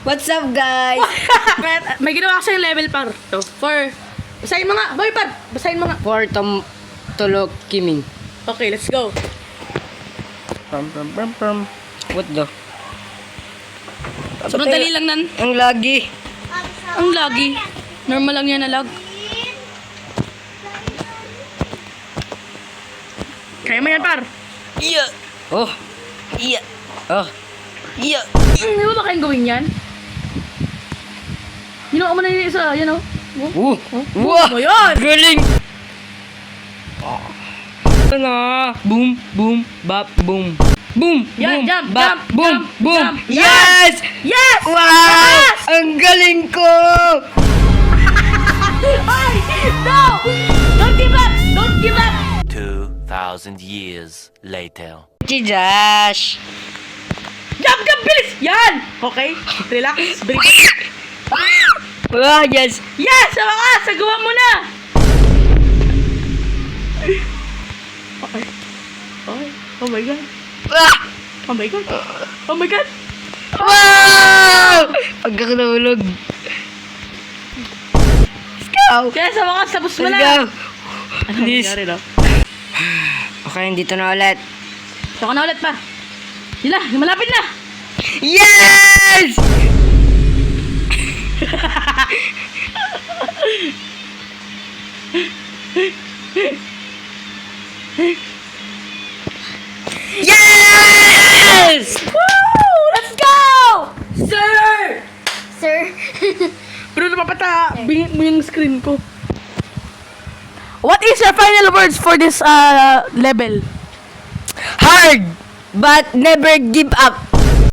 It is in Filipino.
What's up, guys? May ginawa kasi yung level par. To. For... Basahin mo nga. Boy, par. Basahin mo nga. For Tulog Kiming. Okay, let's go. What the? Sobrang dali lang nan. Ang lagi. Ang lagi. Normal lang yan na lag. Kaya mo yan, par. Yeah. Oh. Yeah. Oh. Yeah. Hindi mo ba kayang gawin yan? Ginawa mo na yun isa, yan o. Wow. Ano yan? Galing. Ano? Boom, boom, bap, boom. Boom, Yan, boom, jump, bap, jump, boom, jump, boom. jump. Yes! Yes! Wow! Yes! Ang galing ko! Ay! No! Don't give up! Don't give up! 2,000 years later. Si Josh. Jump, jump, bilis! Yan! Okay, relax, breathe. Wow, yes. Yes! Sa wakas! Nagawa mo na! Okay. Okay. Oh my God. Ah! Oh my God. Oh my God. Wow! Hanggang nahulog. Let's go! Kaya sa wakas, tapos mo Let's na. go! Ano Please. nangyari, no? Okay, dito na ulit. Saka na ulit pa. Yun na, malapit na. Yes! Yes! Woo! Let's go! Sir! Sir. Pero napapata, bingit mo yung screen ko. What is your final words for this level? Hard, but never give up.